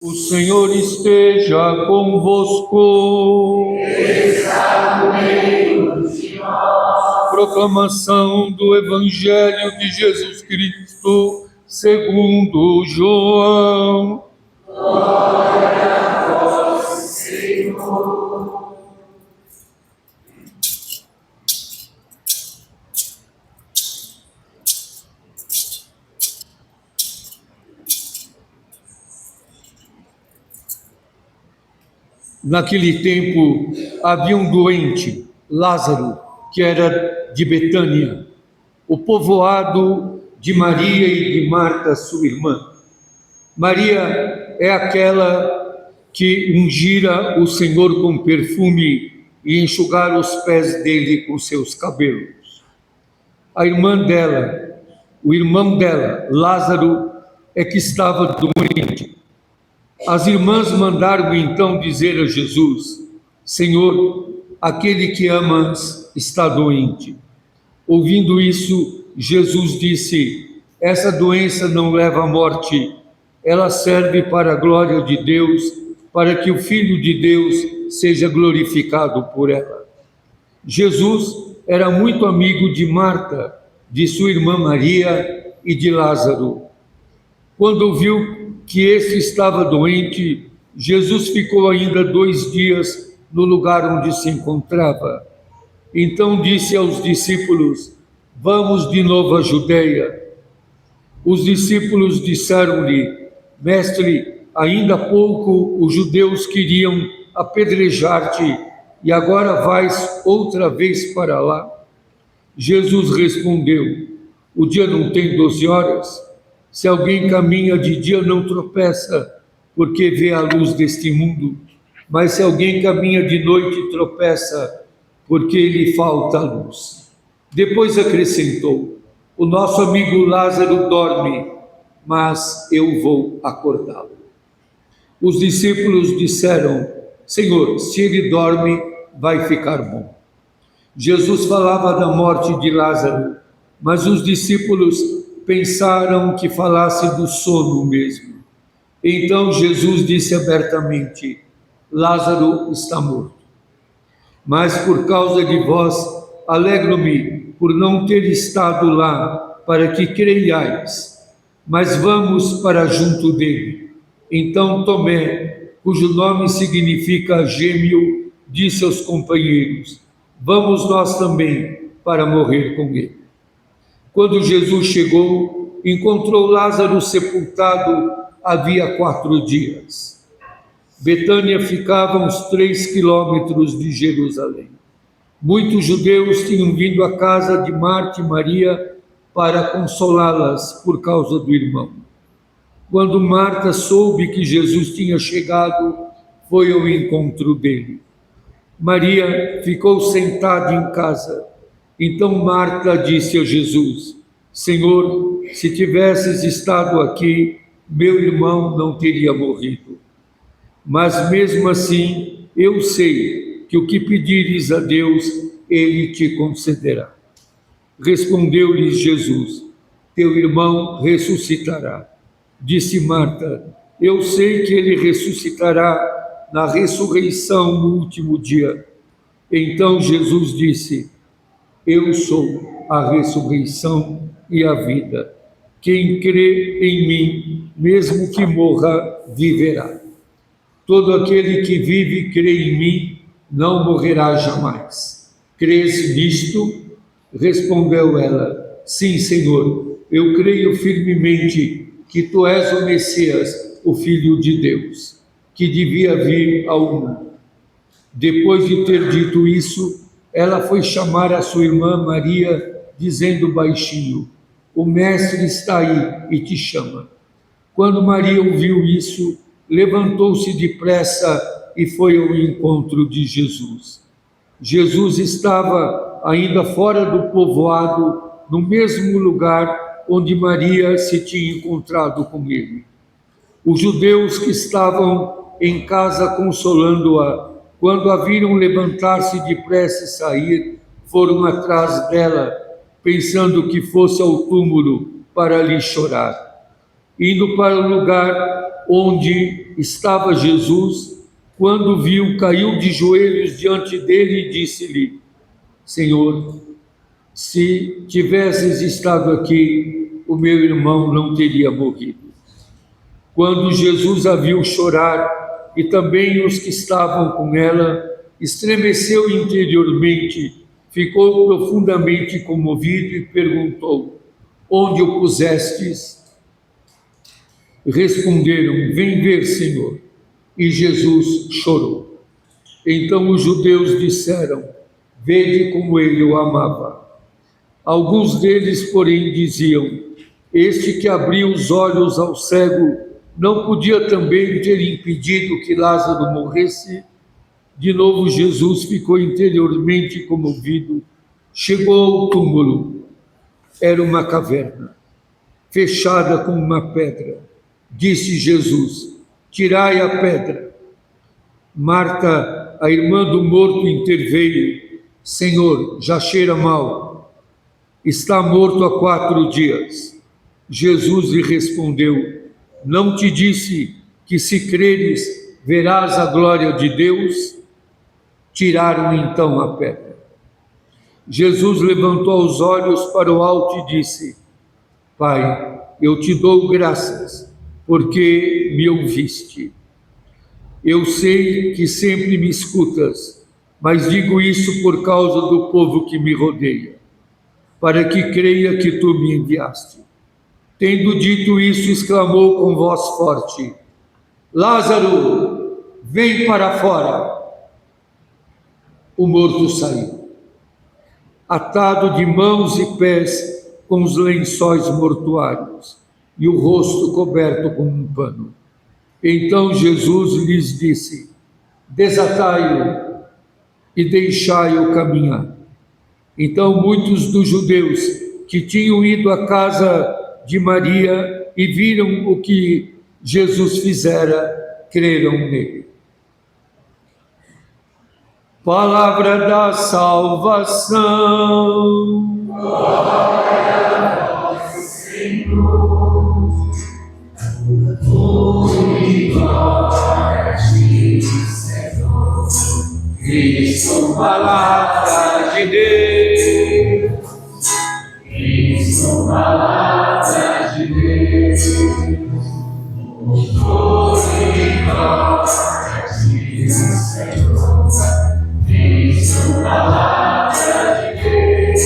O Senhor esteja convosco. Está no meio de nós. Proclamação do Evangelho de Jesus Cristo, segundo João. Glória a vós, Senhor. Naquele tempo havia um doente, Lázaro, que era de Betânia, o povoado de Maria e de Marta, sua irmã. Maria é aquela que ungira o Senhor com perfume e enxugara os pés dele com seus cabelos. A irmã dela, o irmão dela, Lázaro, é que estava doente. As irmãs mandaram então dizer a Jesus: Senhor, aquele que amas está doente. Ouvindo isso, Jesus disse: essa doença não leva à morte, ela serve para a glória de Deus, para que o Filho de Deus seja glorificado por ela. Jesus era muito amigo de Marta, de sua irmã Maria e de Lázaro. Quando ouviu que este estava doente, Jesus ficou ainda 2 dias no lugar onde se encontrava. Então disse aos discípulos: vamos de novo à Judeia. Os discípulos disseram-lhe: Mestre, ainda há pouco os judeus queriam apedrejar-te, e agora vais outra vez para lá? Jesus respondeu: o dia não tem 12 horas? Se alguém caminha de dia não tropeça, porque vê a luz deste mundo. Mas se alguém caminha de noite, tropeça, porque lhe falta a luz. Depois acrescentou: o nosso amigo Lázaro dorme, mas eu vou acordá-lo. Os discípulos disseram: Senhor, se ele dorme, vai ficar bom. Jesus falava da morte de Lázaro, mas os discípulos pensaram que falasse do sono mesmo. Então Jesus disse abertamente: Lázaro está morto. Mas por causa de vós, alegro-me por não ter estado lá, para que creiais. Mas vamos para junto dele. Então Tomé, cujo nome significa gêmeo, disse aos companheiros: vamos nós também para morrer com ele. Quando Jesus chegou, encontrou Lázaro sepultado havia 4 dias. Betânia ficava a uns 3 quilômetros de Jerusalém. Muitos judeus tinham vindo à casa de Marta e Maria para consolá-las por causa do irmão. Quando Marta soube que Jesus tinha chegado, foi ao encontro dele. Maria ficou sentada em casa. Então Marta disse a Jesus: Senhor, se tivesses estado aqui, meu irmão não teria morrido. Mas mesmo assim, eu sei que o que pedires a Deus, ele te concederá. Respondeu-lhes Jesus: teu irmão ressuscitará. Disse Marta: eu sei que ele ressuscitará na ressurreição no último dia. Então Jesus disse: eu sou a ressurreição e a vida. Quem crê em mim, mesmo que morra, viverá. Todo aquele que vive e crê em mim, não morrerá jamais. Crês nisto? Respondeu ela: sim, Senhor, eu creio firmemente que tu és o Messias, o Filho de Deus, que devia vir ao mundo. Depois de ter dito isso, ela foi chamar a sua irmã Maria, dizendo baixinho: o mestre está aí e te chama. Quando Maria ouviu isso, levantou-se depressa e foi ao encontro de Jesus. Jesus estava ainda fora do povoado, no mesmo lugar onde Maria se tinha encontrado com ele. Os judeus que estavam em casa consolando-a, quando a viram levantar-se depressa e sair, foram atrás dela, pensando que fosse ao túmulo para lhe chorar. Indo para o lugar onde estava Jesus, quando viu, caiu de joelhos diante dele e disse-lhe: Senhor, se tivesses estado aqui, o meu irmão não teria morrido. Quando Jesus a viu chorar, e também os que estavam com ela, estremeceu interiormente, ficou profundamente comovido e perguntou: Onde o pusestes? Responderam: Vem ver, Senhor. E Jesus chorou. Então os judeus disseram: Vede como ele o amava. Alguns deles, porém, diziam: Este que abriu os olhos ao cego não podia também ter impedido que Lázaro morresse? De novo Jesus ficou interiormente comovido. Chegou ao túmulo. Era uma caverna, fechada com uma pedra. Disse Jesus: Tirai a pedra. Marta, a irmã do morto, interveio: Senhor, já cheira mal. Está morto há 4 dias. Jesus lhe respondeu: Não te disse que, se creres, verás a glória de Deus? Tiraram então a pedra. Jesus levantou os olhos para o alto e disse: Pai, eu te dou graças, porque me ouviste. Eu sei que sempre me escutas, mas digo isso por causa do povo que me rodeia, para que creia que tu me enviaste. Tendo dito isso, exclamou com voz forte: Lázaro, vem para fora. O morto saiu, atado de mãos e pés com os lençóis mortuários e o rosto coberto com um pano. Então Jesus lhes disse: Desatai-o e deixai-o caminhar. Então muitos dos judeus que tinham ido à casa de Maria e viram o que Jesus fizera, creram nele. Palavra da salvação. Glória a vós, Senhor. Tudo glória a ti, Senhor. Cristo, Palavra de Deus. Cristo, palavra de Deus. Tudo glória a ti, Senhor. Cristo, palavra de Deus.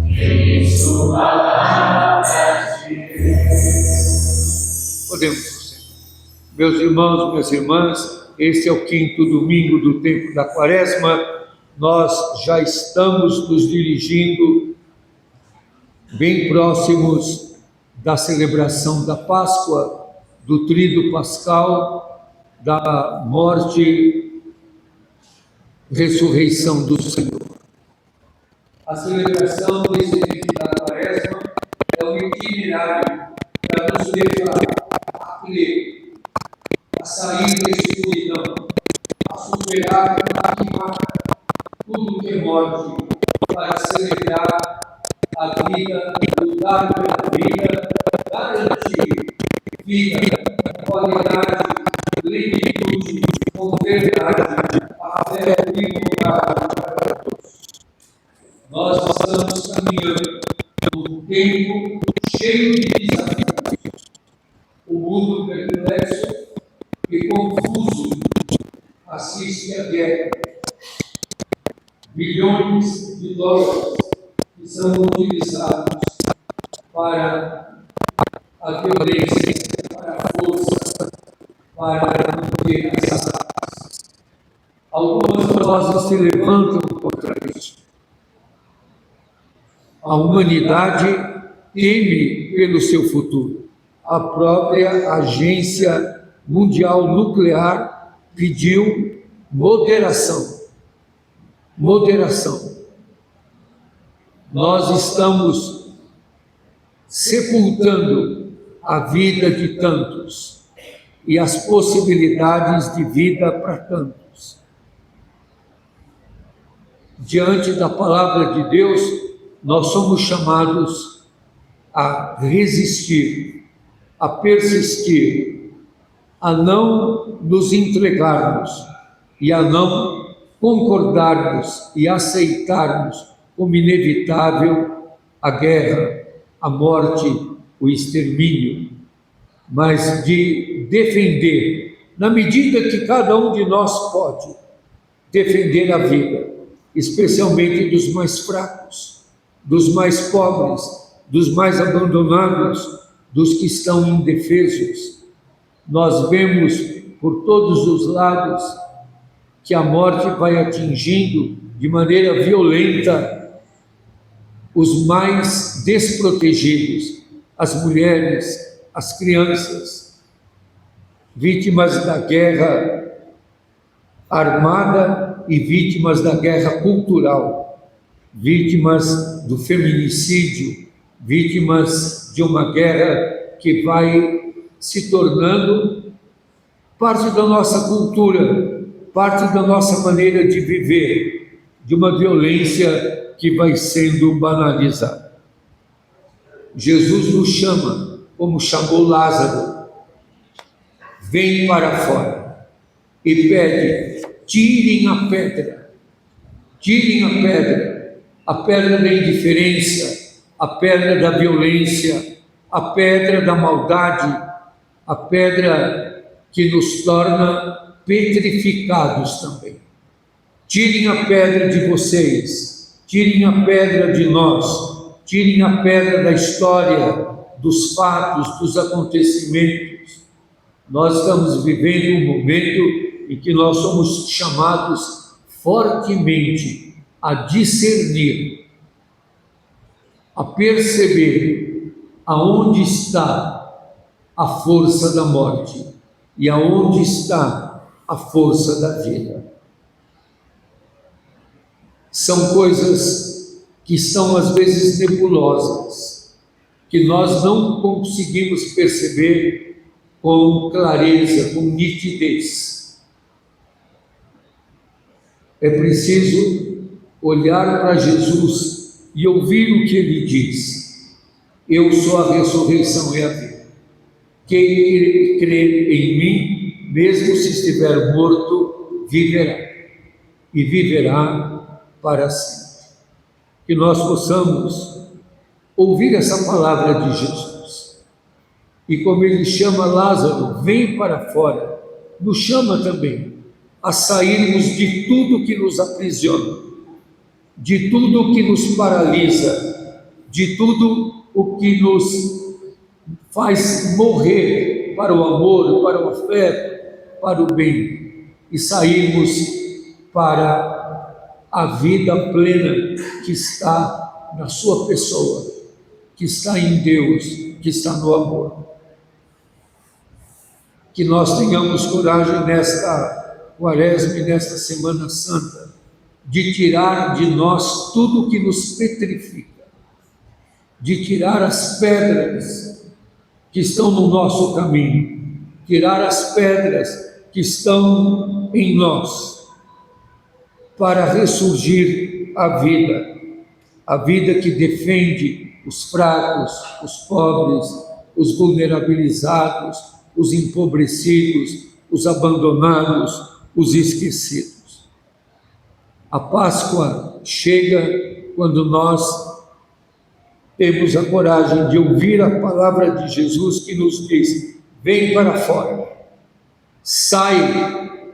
Cristo, palavra de Deus. Podemos prosseguir. Meus irmãos, minhas irmãs, este é o 5º domingo do tempo da Quaresma. Nós já estamos nos dirigindo bem próximos da celebração da Páscoa, do Tríduo Pascal, da morte e ressurreição do Senhor. A celebração desse tempo da Quaresma é um itinerário para nos levar a crer, a sair da escuridão, a superar tudo que é morte, para celebrar a vida, lutar pela vida, garantir vida, qualidade, plenitude, com verdade, a fé divulgada para todos. Nós estamos caminhando num tempo cheio de desafios. O mundo perplexo e confuso assiste à guerra. Bilhões de dólares que são utilizados para a violência, para a força, para manter as armas. Algumas vozes se levantam contra isso. A humanidade teme pelo seu futuro. A própria Agência Mundial Nuclear pediu moderação. Moderação. Nós estamos sepultando a vida de tantos e as possibilidades de vida para tantos. Diante da palavra de Deus, nós somos chamados a resistir, a persistir, a não nos entregarmos e a não concordarmos e aceitarmos como inevitável a guerra, a morte, o extermínio, mas de defender, na medida que cada um de nós pode, defender a vida, especialmente dos mais fracos, dos mais pobres, dos mais abandonados, dos que estão indefesos. Nós vemos por todos os lados que a morte vai atingindo de maneira violenta os mais desprotegidos, as mulheres, as crianças, vítimas da guerra armada e vítimas da guerra cultural, vítimas do feminicídio, vítimas de uma guerra que vai se tornando parte da nossa cultura, parte da nossa maneira de viver, de uma violência que vai sendo banalizada. Jesus nos chama, como chamou Lázaro, vem para fora e pede, tirem a pedra, a pedra da indiferença, a pedra da violência, a pedra da maldade, a pedra que nos torna petrificados também. Tirem a pedra de vocês, tirem a pedra de nós, tirem a pedra da história, dos fatos, dos acontecimentos. Nós estamos vivendo um momento em que nós somos chamados fortemente a discernir, a perceber aonde está a força da morte e aonde está a força da vida. São coisas que estão às vezes nebulosas, que nós não conseguimos perceber com clareza, com nitidez. É preciso olhar para Jesus e ouvir o que ele diz. Eu sou a ressurreição e a vida. Quem crê em mim, mesmo se estiver morto, viverá. E viverá para sempre. Que nós possamos ouvir essa palavra de Jesus. E como ele chama Lázaro, vem para fora, nos chama também a sairmos de tudo que nos aprisiona, de tudo que nos paralisa, de tudo o que nos faz morrer para o amor, para o afeto, para o bem, e sairmos para a vida plena que está na sua pessoa, que está em Deus, que está no amor. Que nós tenhamos coragem nesta Quaresma e nesta Semana Santa de tirar de nós tudo que nos petrifica, de tirar as pedras que estão no nosso caminho, tirar as pedras que estão em nós, para ressurgir a vida que defende os fracos, os pobres, os vulnerabilizados, os empobrecidos, os abandonados, os esquecidos. A Páscoa chega quando nós temos a coragem de ouvir a palavra de Jesus que nos diz: vem para fora, sai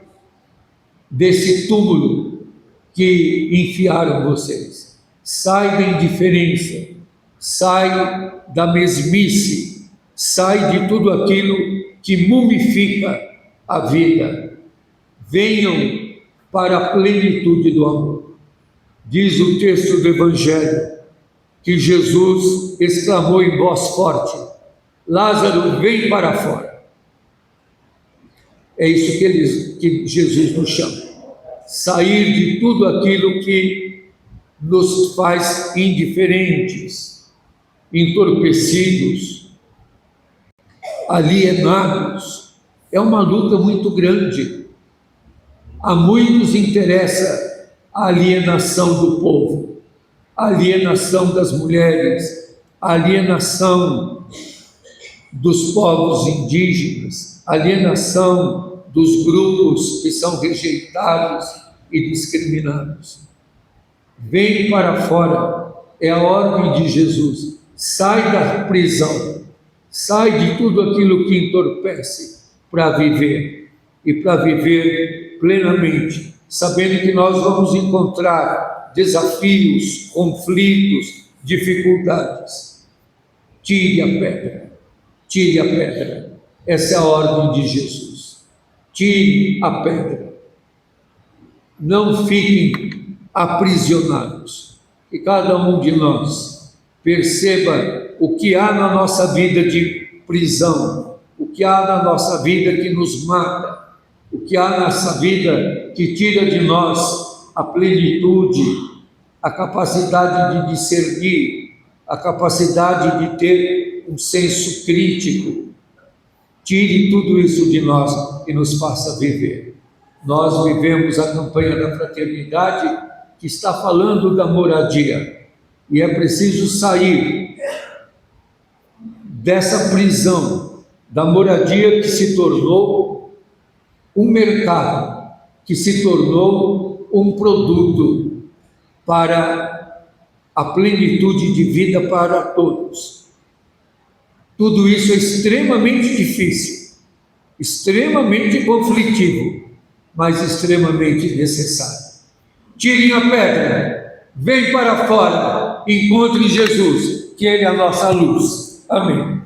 desse túmulo que enfiaram vocês, sai da indiferença, sai da mesmice, sai de tudo aquilo que mumifica a vida. Venham para a plenitude do amor. Diz o texto do Evangelho que Jesus exclamou em voz forte: Lázaro, vem para fora. É isso que Jesus nos chama. Sair de tudo aquilo que nos faz indiferentes, entorpecidos, alienados. É uma luta muito grande. A muitos interessa a alienação do povo, a alienação das mulheres, a alienação dos povos indígenas, alienação dos grupos que são rejeitados e discriminados. Vem para fora, é a ordem de Jesus. Sai da prisão, sai de tudo aquilo que entorpece para viver, e para viver plenamente, sabendo que nós vamos encontrar desafios, conflitos, dificuldades. Tire a pedra, tire a pedra. Essa é a ordem de Jesus. Tire a pedra. Não fiquem aprisionados. Que cada um de nós perceba o que há na nossa vida de prisão, o que há na nossa vida que nos mata, o que há na nossa vida que tira de nós a plenitude, a capacidade de discernir, a capacidade de ter um senso crítico. Tire tudo isso de nós e nos faça viver. Nós vivemos a campanha da fraternidade que está falando da moradia, e é preciso sair dessa prisão da moradia que se tornou um mercado, que se tornou um produto para a plenitude de vida para todos. Tudo isso é extremamente difícil, extremamente conflitivo, mas extremamente necessário. Tirem a pedra, vem para fora, encontre Jesus, que Ele é a nossa luz. Amém.